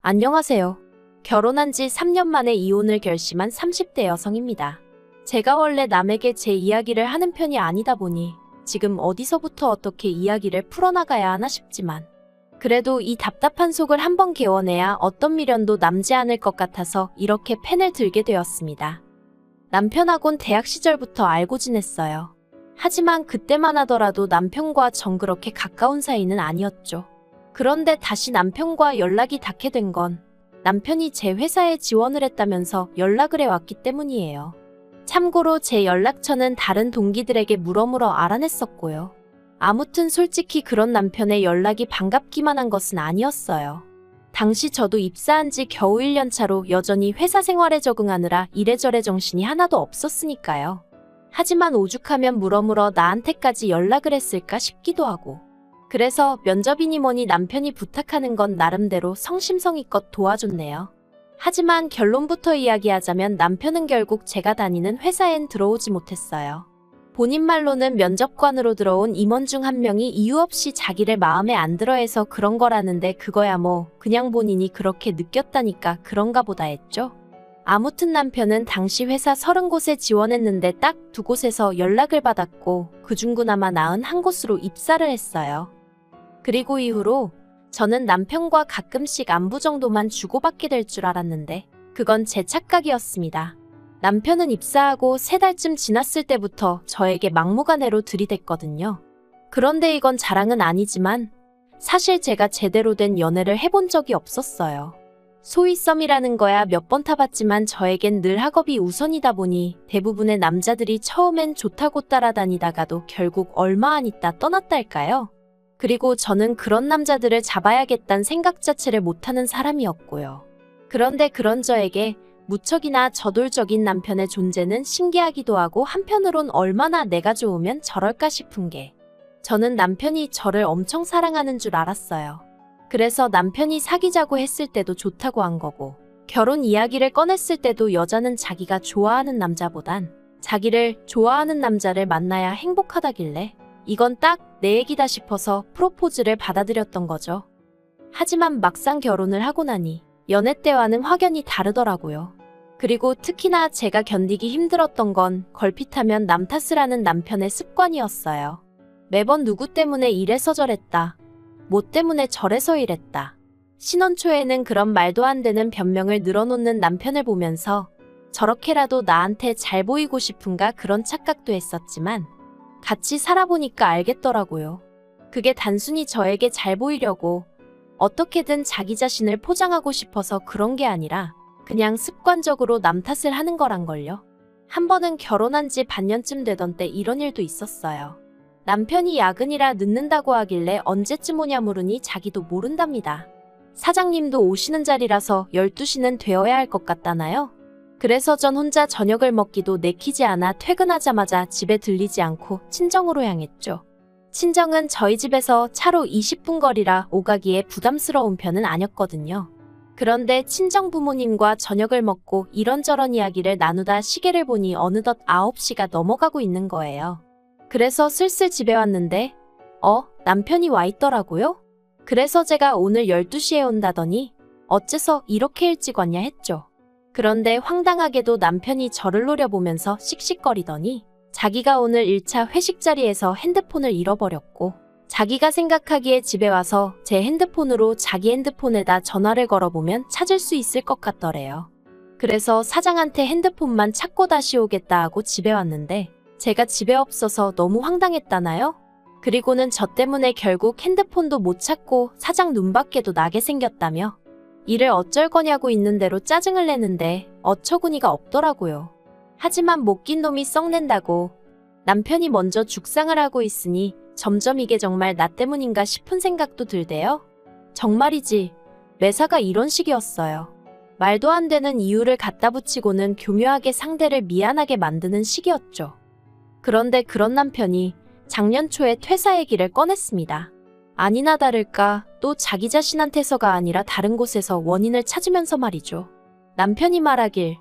안녕하세요. 결혼한 지 3년 만에 이혼을 결심한 30대 여성입니다. 제가 원래 남에게 제 이야기를 하는 편이 아니다 보니 지금 어디서부터 어떻게 이야기를 풀어나가야 하나 싶지만 그래도 이 답답한 속을 한번 개워내야 어떤 미련도 남지 않을 것 같아서 이렇게 펜을 들게 되었습니다. 남편하곤 대학 시절부터 알고 지냈어요. 하지만 그때만 하더라도 남편과 전 그렇게 가까운 사이는 아니었죠. 그런데 다시 남편과 연락이 닿게 된 건 남편이 제 회사에 지원을 했다면서 연락을 해왔기 때문이에요. 참고로 제 연락처는 다른 동기들에게 물어물어 알아냈었고요. 아무튼 솔직히 그런 남편의 연락이 반갑기만 한 것은 아니었어요. 당시 저도 입사한 지 겨우 1년 차로 여전히 회사 생활에 적응하느라 이래저래 정신이 하나도 없었으니까요. 하지만 오죽하면 물어물어 나한테까지 연락을 했을까 싶기도 하고. 그래서 면접이니 뭐니 남편이 부탁하는 건 나름대로 성심성의껏 도와줬네요. 하지만 결론부터 이야기하자면 남편은 결국 제가 다니는 회사엔 들어오지 못했어요. 본인 말로는 면접관으로 들어온 임원 중 한 명이 이유 없이 자기를 마음에 안 들어 해서 그런 거라는데 그거야 뭐 그냥 본인이 그렇게 느꼈다니까 그런가 보다 했죠. 아무튼 남편은 당시 회사 30곳에 지원했는데 딱 2곳에서 연락을 받았고 그중 그나마 나은 한 곳으로 입사를 했어요. 그리고 이후로 저는 남편과 가끔씩 안부 정도만 주고받게 될 줄 알았는데 그건 제 착각이었습니다. 남편은 입사하고 3달쯤 지났을 때부터 저에게 막무가내로 들이댔거든요. 그런데 이건 자랑은 아니지만 사실 제가 제대로 된 연애를 해본 적이 없었어요. 소위 썸이라는 거야 몇 번 타봤지만 저에겐 늘 학업이 우선이다 보니 대부분의 남자들이 처음엔 좋다고 따라다니다가도 결국 얼마 안 있다 떠났달까요? 그리고 저는 그런 남자들을 잡아야겠다는 생각 자체를 못하는 사람이었고요. 그런데 그런 저에게 무척이나 저돌적인 남편의 존재는 신기하기도 하고 한편으론 얼마나 내가 좋으면 저럴까 싶은 게 저는 남편이 저를 엄청 사랑하는 줄 알았어요. 그래서 남편이 사귀자고 했을 때도 좋다고 한 거고 결혼 이야기를 꺼냈을 때도 여자는 자기가 좋아하는 남자보단 자기를 좋아하는 남자를 만나야 행복하다길래 이건 딱 내 얘기다 싶어서 프로포즈를 받아들였던 거죠. 하지만 막상 결혼을 하고 나니 연애 때와는 확연히 다르더라고요. 그리고 특히나 제가 견디기 힘들었던 건 걸핏하면 남 탓을 하는 남편의 습관이었어요. 매번 누구 때문에 이래서 저랬다. 뭐 때문에 저래서 이랬다. 신혼 초에는 그런 말도 안 되는 변명을 늘어놓는 남편을 보면서 저렇게라도 나한테 잘 보이고 싶은가 그런 착각도 했었지만 같이 살아보니까 알겠더라고요. 그게 단순히 저에게 잘 보이려고 어떻게든 자기 자신을 포장하고 싶어서 그런 게 아니라 그냥 습관적으로 남 탓을 하는 거란걸요. 한 번은 결혼한 지 반년쯤 되던 때 이런 일도 있었어요. 남편이 야근이라 늦는다고 하길래 언제쯤 오냐 물으니 자기도 모른답니다. 사장님도 오시는 자리라서 12시는 되어야 할 것 같다나요? 그래서 전 혼자 저녁을 먹기도 내키지 않아 퇴근하자마자 집에 들리지 않고 친정으로 향했죠. 친정은 저희 집에서 차로 20분 거리라 오가기에 부담스러운 편은 아니었거든요. 그런데 친정 부모님과 저녁을 먹고 이런저런 이야기를 나누다 시계를 보니 어느덧 9시가 넘어가고 있는 거예요. 그래서 슬슬 집에 왔는데 남편이 와 있더라고요. 그래서 제가 오늘 12시에 온다더니 어째서 이렇게 일찍 왔냐 했죠. 그런데 황당하게도 남편이 저를 노려보면서 씩씩거리더니 자기가 오늘 1차 회식 자리에서 핸드폰을 잃어버렸고 자기가 생각하기에 집에 와서 제 핸드폰으로 자기 핸드폰에다 전화를 걸어보면 찾을 수 있을 것 같더래요. 그래서 사장한테 핸드폰만 찾고 다시 오겠다 하고 집에 왔는데 제가 집에 없어서 너무 황당했다나요? 그리고는 저 때문에 결국 핸드폰도 못 찾고 사장 눈밖에도 나게 생겼다며 일을 어쩔 거냐고 있는 대로 짜증을 내는데 어처구니가 없더라고요. 하지만 못 낀 놈이 썩낸다고 남편이 먼저 죽상을 하고 있으니 점점 이게 정말 나 때문인가 싶은 생각도 들대요. 정말이지 매사가 이런 식이었어요. 말도 안 되는 이유를 갖다 붙이고는 교묘하게 상대를 미안하게 만드는 식이었죠. 그런데 그런 남편이 작년 초에 퇴사 얘기를 꺼냈습니다. 아니나 다를까 또 자기 자신한테서가 아니라 다른 곳에서 원인을 찾으면서 말이죠. 남편이 말하길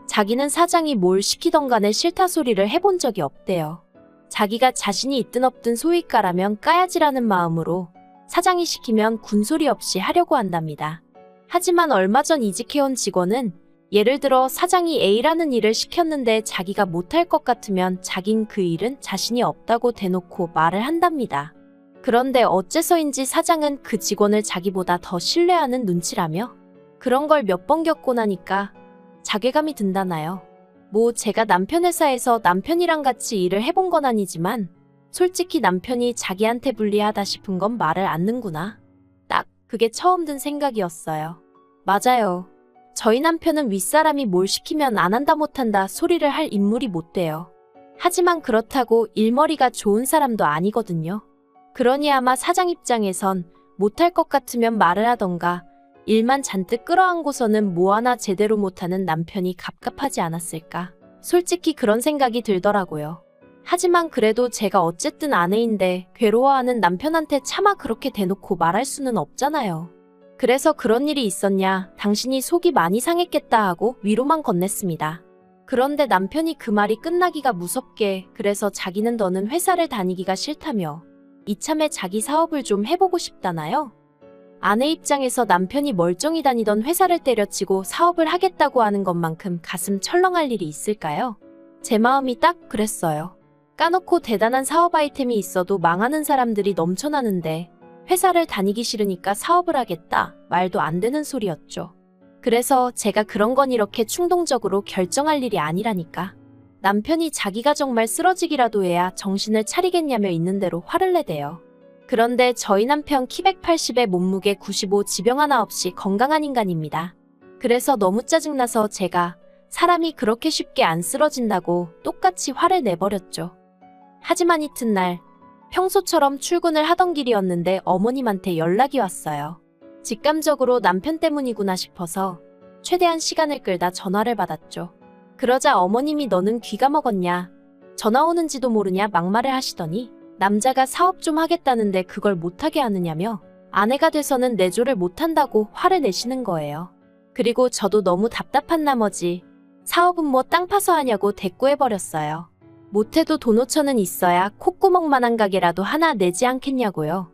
자기는 사장이 뭘 시키던 간에 싫다 소리를 해본 적이 없대요. 자기가 자신이 있든 없든 소위 까라면 까야지라는 마음으로 사장이 시키면 군소리 없이 하려고 한답니다. 하지만 얼마 전 이직해온 직원은 예를 들어 사장이 A라는 일을 시켰는데 자기가 못할 것 같으면 자긴 그 일은 자신이 없다고 대놓고 말을 한답니다. 그런데 어째서인지 사장은 그 직원을 자기보다 더 신뢰하는 눈치라며 그런 걸 몇 번 겪고 나니까 자괴감이 든다나요. 뭐 제가 남편 회사에서 남편이랑 같이 일을 해본 건 아니지만 솔직히 남편이 자기한테 불리하다 싶은 건 말을 않는구나. 딱 그게 처음 든 생각이었어요. 맞아요. 저희 남편은 윗사람이 뭘 시키면 안 한다 못한다 소리를 할 인물이 못 돼요. 하지만 그렇다고 일머리가 좋은 사람도 아니거든요. 그러니 아마 사장 입장에선 못할 것 같으면 말을 하던가 일만 잔뜩 끌어안고서는 뭐 하나 제대로 못하는 남편이 갑갑하지 않았을까. 솔직히 그런 생각이 들더라고요. 하지만 그래도 제가 어쨌든 아내인데 괴로워하는 남편한테 차마 그렇게 대놓고 말할 수는 없잖아요. 그래서 그런 일이 있었냐, 당신이 속이 많이 상했겠다 하고 위로만 건넸습니다. 그런데 남편이 그 말이 끝나기가 무섭게 그래서 자기는 더는 회사를 다니기가 싫다며 이참에 자기 사업을 좀 해보고 싶다나요? 아내 입장에서 남편이 멀쩡히 다니던 회사를 때려치고 사업을 하겠다고 하는 것만큼 가슴 철렁할 일이 있을까요? 제 마음이 딱 그랬어요. 까놓고 대단한 사업 아이템이 있어도 망하는 사람들이 넘쳐나는데 회사를 다니기 싫으니까 사업을 하겠다. 말도 안 되는 소리였죠. 그래서 제가 그런 건 이렇게 충동적으로 결정할 일이 아니라니까. 남편이 자기가 정말 쓰러지기라도 해야 정신을 차리겠냐며 있는 대로 화를 내대요. 그런데 저희 남편 키 180에 몸무게 95 지병 하나 없이 건강한 인간입니다. 그래서 너무 짜증나서 제가 사람이 그렇게 쉽게 안 쓰러진다고 똑같이 화를 내버렸죠. 하지만 이튿날 평소처럼 출근을 하던 길이었는데 어머님한테 연락이 왔어요. 직감적으로 남편 때문이구나 싶어서 최대한 시간을 끌다 전화를 받았죠. 그러자 어머님이 너는 귀가 먹었냐? 전화 오는지도 모르냐 막말을 하시더니 남자가 사업 좀 하겠다는데 그걸 못하게 하느냐며 아내가 돼서는 내조를 못한다고 화를 내시는 거예요. 그리고 저도 너무 답답한 나머지 사업은 뭐 땅 파서 하냐고 대꾸해버렸어요. 못해도 돈 5천은 있어야 콧구멍만한 가게라도 하나 내지 않겠냐고요.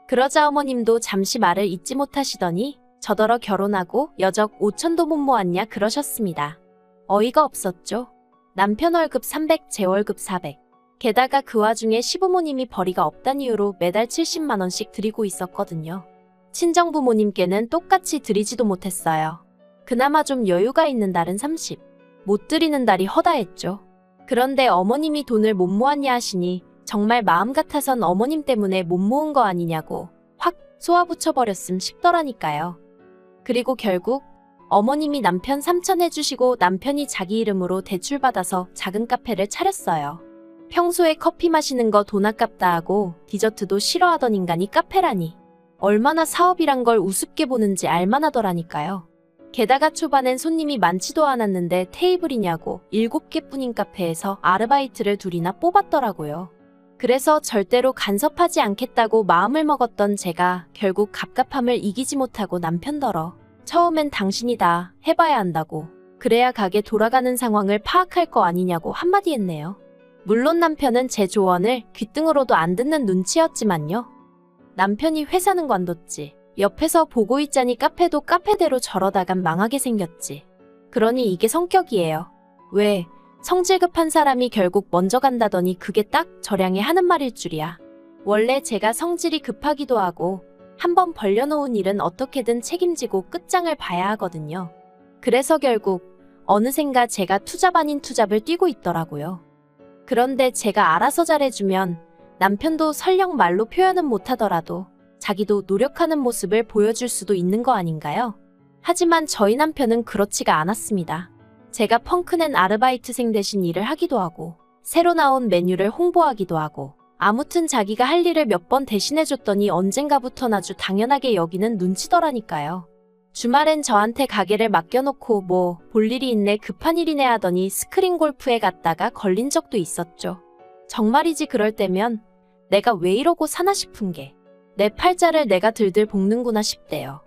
그러자 어머님도 잠시 말을 잊지 못하시더니 저더러 결혼하고 여적 5천도 못 모았냐 그러셨습니다. 어이가 없었죠. 남편 월급 300, 제 월급 400. 게다가 그 와중에 시부모님이 벌이가 없단 이유로 매달 70만 원씩 드리고 있었거든요. 친정부모님께는 똑같이 드리지도 못했어요. 그나마 좀 여유가 있는 달은 30. 못 드리는 달이 허다했죠. 그런데 어머님이 돈을 못 모았냐 하시니 정말 마음 같아선 어머님 때문에 못 모은 거 아니냐고 확 쏘아붙여버렸음 싶더라니까요. 그리고 결국 어머님이 남편 3천 해주시고 남편이 자기 이름으로 대출받아서 작은 카페를 차렸어요. 평소에 커피 마시는 거 돈 아깝다 하고 디저트도 싫어하던 인간이 카페라니. 얼마나 사업이란 걸 우습게 보는지 알만하더라니까요. 게다가 초반엔 손님이 많지도 않았는데 테이블이냐고 7개뿐인 카페에서 아르바이트를 2이나 뽑았더라고요. 그래서 절대로 간섭하지 않겠다고 마음을 먹었던 제가 결국 갑갑함을 이기지 못하고 남편더러 처음엔 당신이 다 해봐야 한다고 그래야 가게 돌아가는 상황을 파악할 거 아니냐고 한마디 했네요. 물론 남편은 제 조언을 귓등으로도 안 듣는 눈치였지만요. 남편이 회사는 관뒀지. 옆에서 보고 있자니 카페도 카페대로 저러다간 망하게 생겼지. 그러니 이게 성격이에요. 왜? 성질 급한 사람이 결국 먼저 간다더니 그게 딱 저량에 하는 말일 줄이야. 원래 제가 성질이 급하기도 하고 한번 벌려놓은 일은 어떻게든 책임지고 끝장을 봐야 하거든요. 그래서 결국 어느샌가 제가 투잡 아닌 투잡을 뛰고 있더라고요. 그런데 제가 알아서 잘해주면 남편도 설령 말로 표현은 못하더라도 자기도 노력하는 모습을 보여줄 수도 있는 거 아닌가요? 하지만 저희 남편은 그렇지가 않았습니다. 제가 펑크낸 아르바이트생 대신 일을 하기도 하고 새로 나온 메뉴를 홍보하기도 하고 아무튼 자기가 할 일을 몇 번 대신해줬더니 언젠가부턴 아주 당연하게 여기는 눈치더라니까요. 주말엔 저한테 가게를 맡겨놓고 뭐 볼 일이 있네 급한 일이네 하더니 스크린 골프에 갔다가 걸린 적도 있었죠. 정말이지 그럴 때면 내가 왜 이러고 사나 싶은 게 내 팔자를 내가 들들 볶는구나 싶대요.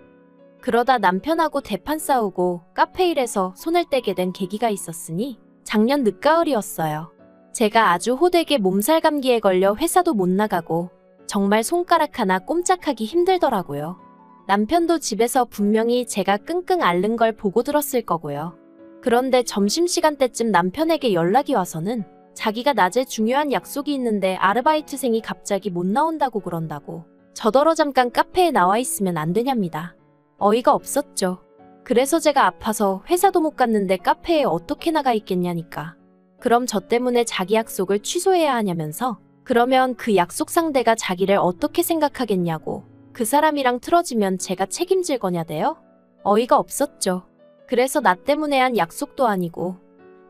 그러다 남편하고 대판 싸우고 카페 일에서 손을 떼게 된 계기가 있었으니 작년 늦가을이었어요. 제가 아주 호되게 몸살 감기에 걸려 회사도 못 나가고 정말 손가락 하나 꼼짝하기 힘들더라고요. 남편도 집에서 분명히 제가 끙끙 앓는 걸 보고 들었을 거고요. 그런데 점심시간 때쯤 남편에게 연락이 와서는 자기가 낮에 중요한 약속이 있는데 아르바이트생이 갑자기 못 나온다고 그런다고 저더러 잠깐 카페에 나와 있으면 안 되냐입니다. 어이가 없었죠. 그래서 제가 아파서 회사도 못 갔는데 카페에 어떻게 나가 있겠냐니까. 그럼 저 때문에 자기 약속을 취소해야 하냐면서 그러면 그 약속 상대가 자기를 어떻게 생각하겠냐고 그 사람이랑 틀어지면 제가 책임질 거냐대요? 어이가 없었죠. 그래서 나 때문에 한 약속도 아니고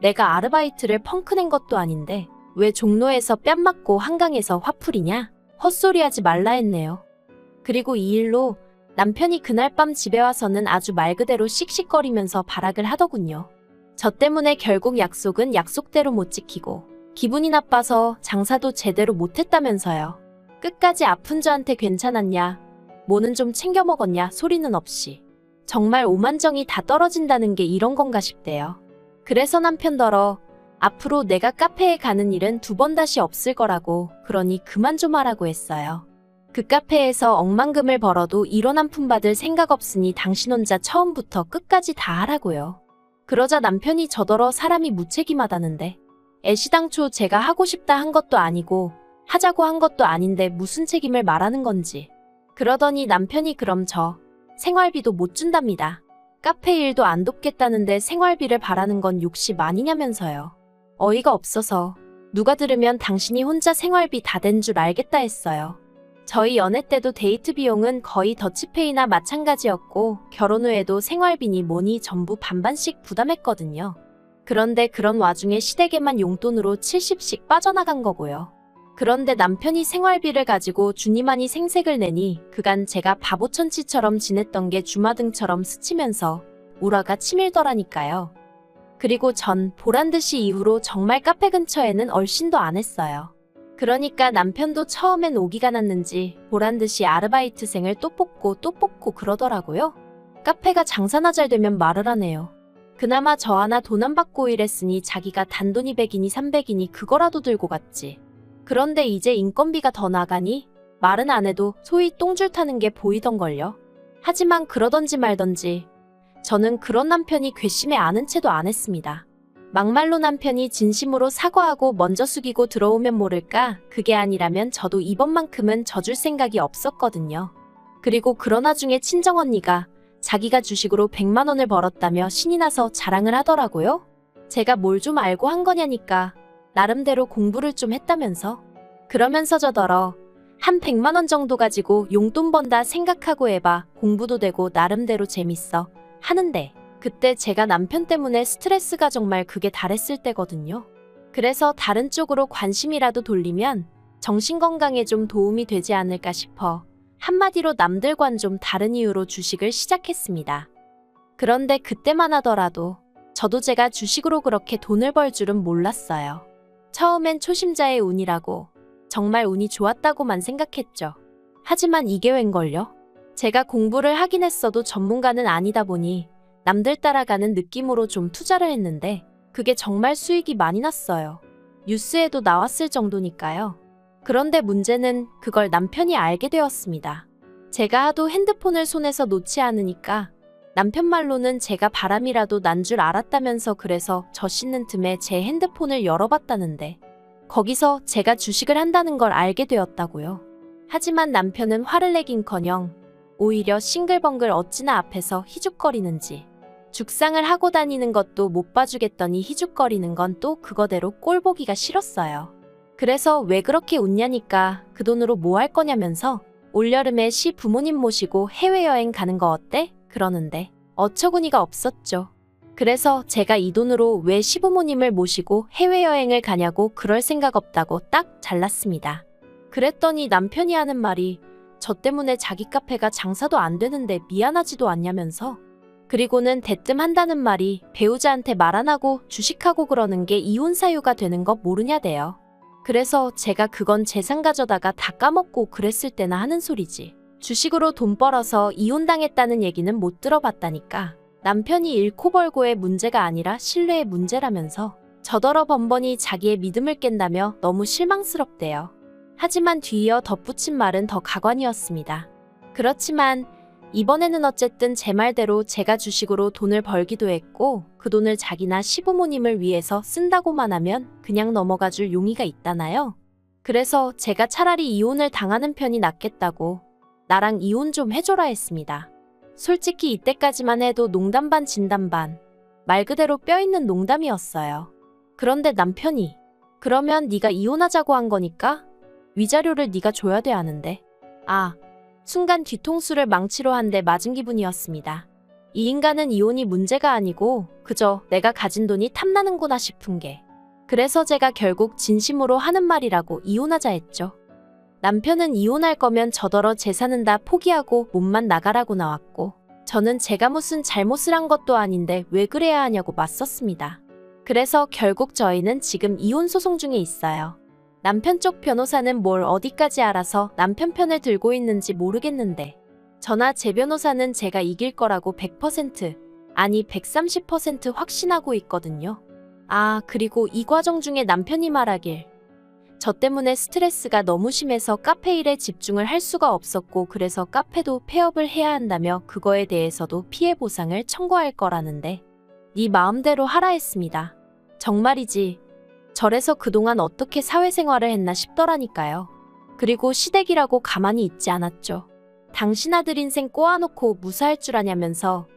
내가 아르바이트를 펑크낸 것도 아닌데 왜 종로에서 뺨 맞고 한강에서 화풀이냐? 헛소리하지 말라 했네요. 그리고 이 일로 남편이 그날 밤 집에 와서는 아주 말 그대로 씩씩거리면서 발악을 하더군요. 저 때문에 결국 약속은 약속대로 못 지키고 기분이 나빠서 장사도 제대로 못했다면서요. 끝까지 아픈 저한테 괜찮았냐? 뭐는 좀 챙겨 먹었냐? 소리는 없이. 정말 오만정이 다 떨어진다는 게 이런 건가 싶대요. 그래서 남편더러 앞으로 내가 카페에 가는 일은 2번 다시 없을 거라고 그러니 그만 좀 하라고 했어요. 그 카페에서 억만금을 벌어도 1원 한 푼 받을 생각 없으니 당신 혼자 처음부터 끝까지 다 하라고요. 그러자 남편이 저더러 사람이 무책임하다는데 애시당초 제가 하고 싶다 한 것도 아니고 하자고 한 것도 아닌데 무슨 책임을 말하는 건지. 그러더니 남편이 그럼 저 생활비도 못 준답니다. 카페 일도 안 돕겠다는데 생활비를 바라는 건 욕심 아니냐면서요. 어이가 없어서 누가 들으면 당신이 혼자 생활비 다 된 줄 알겠다 했어요. 저희 연애 때도 데이트 비용은 거의 더치페이나 마찬가지였고 결혼 후에도 생활비니 뭐니 전부 반반씩 부담했거든요. 그런데 그런 와중에 시댁에만 용돈으로 70씩 빠져나간 거고요. 그런데 남편이 생활비를 가지고 주니만이 생색을 내니 그간 제가 바보천치처럼 지냈던 게 주마등처럼 스치면서 우라가 치밀더라니까요. 그리고 전 보란듯이 이후로 정말 카페 근처에는 얼씬도 안 했어요. 그러니까 남편도 처음엔 오기가 났는지 보란듯이 아르바이트생을 또 뽑고 그러더라고요. 카페가 장사나 잘 되면 말을 하네요. 그나마 저 하나 돈 안 받고 일했으니 자기가 단돈 200이니 300이니 그거라도 들고 갔지. 그런데 이제 인건비가 더 나가니 말은 안 해도 소위 똥줄 타는 게 보이던걸요. 하지만 그러던지 말던지 저는 그런 남편이 괘씸해 아는 채도 안 했습니다. 막말로 남편이 진심으로 사과하고 먼저 숙이고 들어오면 모를까 그게 아니라면 저도 이번만큼은 져줄 생각이 없었거든요. 그리고 그런 와중에 친정언니가 자기가 주식으로 100만 원을 벌었다며 신이 나서 자랑을 하더라고요. 제가 뭘 좀 알고 한 거냐니까 나름대로 공부를 좀 했다면서. 그러면서 저더러 한 100만 원 정도 가지고 용돈 번다 생각하고 해봐. 공부도 되고 나름대로 재밌어 하는데 그때 제가 남편 때문에 스트레스가 정말 극에 달했을 때거든요. 그래서 다른 쪽으로 관심이라도 돌리면 정신건강에 좀 도움이 되지 않을까 싶어 한마디로 남들과는 좀 다른 이유로 주식을 시작했습니다. 그런데 그때만 하더라도 저도 제가 주식으로 그렇게 돈을 벌 줄은 몰랐어요. 처음엔 초심자의 운이라고 정말 운이 좋았다고만 생각했죠. 하지만 이게 웬걸요? 제가 공부를 하긴 했어도 전문가는 아니다 보니 남들 따라가는 느낌으로 좀 투자를 했는데 그게 정말 수익이 많이 났어요. 뉴스에도 나왔을 정도니까요. 그런데 문제는 그걸 남편이 알게 되었습니다. 제가 하도 핸드폰을 손에서 놓지 않으니까 남편 말로는 제가 바람이라도 난 줄 알았다면서 그래서 저 씻는 틈에 제 핸드폰을 열어봤다는데 거기서 제가 주식을 한다는 걸 알게 되었다고요. 하지만 남편은 화를 내긴커녕 오히려 싱글벙글 어찌나 앞에서 희죽거리는지 죽상을 하고 다니는 것도 못 봐주겠더니 희죽거리는 건 또 그거대로 꼴보기가 싫었어요. 그래서 왜 그렇게 웃냐니까 그 돈으로 뭐 할 거냐면서 올여름에 시부모님 모시고 해외여행 가는 거 어때? 그러는데 어처구니가 없었죠. 그래서 제가 이 돈으로 왜 시부모님을 모시고 해외여행을 가냐고 그럴 생각 없다고 딱 잘랐습니다. 그랬더니 남편이 하는 말이 저 때문에 자기 카페가 장사도 안 되는데 미안하지도 않냐면서 그리고는 대뜸 한다는 말이 배우자한테 말 안 하고 주식하고 그러는 게 이혼 사유가 되는 거 모르냐대요. 그래서 제가 그건 재산 가져다가 다 까먹고 그랬을 때나 하는 소리지. 주식으로 돈 벌어서 이혼당했다는 얘기는 못 들어봤다니까. 남편이 잃고 벌고의 문제가 아니라 신뢰의 문제라면서 저더러 번번이 자기의 믿음을 깬다며 너무 실망스럽대요. 하지만 뒤이어 덧붙인 말은 더 가관이었습니다. 그렇지만 이번에는 어쨌든 제 말대로 제가 주식으로 돈을 벌기도 했고 그 돈을 자기나 시부모님을 위해서 쓴다고만 하면 그냥 넘어가줄 용의가 있다나요? 그래서 제가 차라리 이혼을 당하는 편이 낫겠다고 나랑 이혼 좀 해줘라 했습니다. 솔직히 이때까지만 해도 농담 반 진담 반, 말 그대로 뼈있는 농담이었어요. 그런데 남편이 그러면 네가 이혼하자고 한 거니까 위자료를 네가 줘야 돼 하는데 순간 뒤통수를 망치로 한 대 맞은 기분이었습니다. 이 인간은 이혼이 문제가 아니고 그저 내가 가진 돈이 탐나는구나 싶은 게 그래서 제가 결국 진심으로 하는 말이라고 이혼하자 했죠. 남편은 이혼할 거면 저더러 재산은 다 포기하고 몸만 나가라고 나왔고 저는 제가 무슨 잘못을 한 것도 아닌데 왜 그래야 하냐고 맞섰습니다. 그래서 결국 저희는 지금 이혼 소송 중에 있어요. 남편 쪽 변호사는 뭘 어디까지 알아서 남편 편을 들고 있는지 모르겠는데 저나 제 변호사는 제가 이길 거라고 100% 아니 130% 확신하고 있거든요. 그리고 이 과정 중에 남편이 말하길 저 때문에 스트레스가 너무 심해서 카페 일에 집중을 할 수가 없었고 그래서 카페도 폐업을 해야 한다며 그거에 대해서도 피해 보상을 청구할 거라는데 네 마음대로 하라 했습니다. 정말이지. 저래서 그동안 어떻게 사회생활을 했나 싶더라니까요. 그리고 시댁이라고 가만히 있지 않았죠. 당신 아들 인생 꼬아놓고 무사할 줄 아냐면서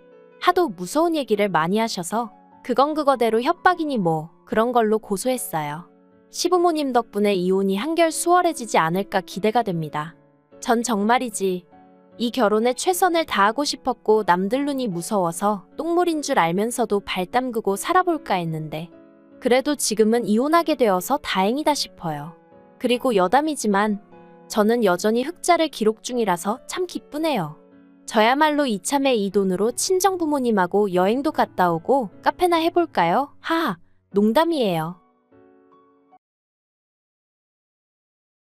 하도 무서운 얘기를 많이 하셔서 그건 그거대로 협박이니 뭐 그런 걸로 고소했어요. 시부모님 덕분에 이혼이 한결 수월해지지 않을까 기대가 됩니다. 전 정말이지 이 결혼에 최선을 다하고 싶었고 남들 눈이 무서워서 똥물인 줄 알면서도 발 담그고 살아볼까 했는데 그래도 지금은 이혼하게 되어서 다행이다 싶어요. 그리고 여담이지만 저는 여전히 흑자를 기록 중이라서 참 기쁘네요. 저야말로 이참에 이 돈으로 친정 부모님하고 여행도 갔다 오고 카페나 해볼까요? 하하, 농담이에요.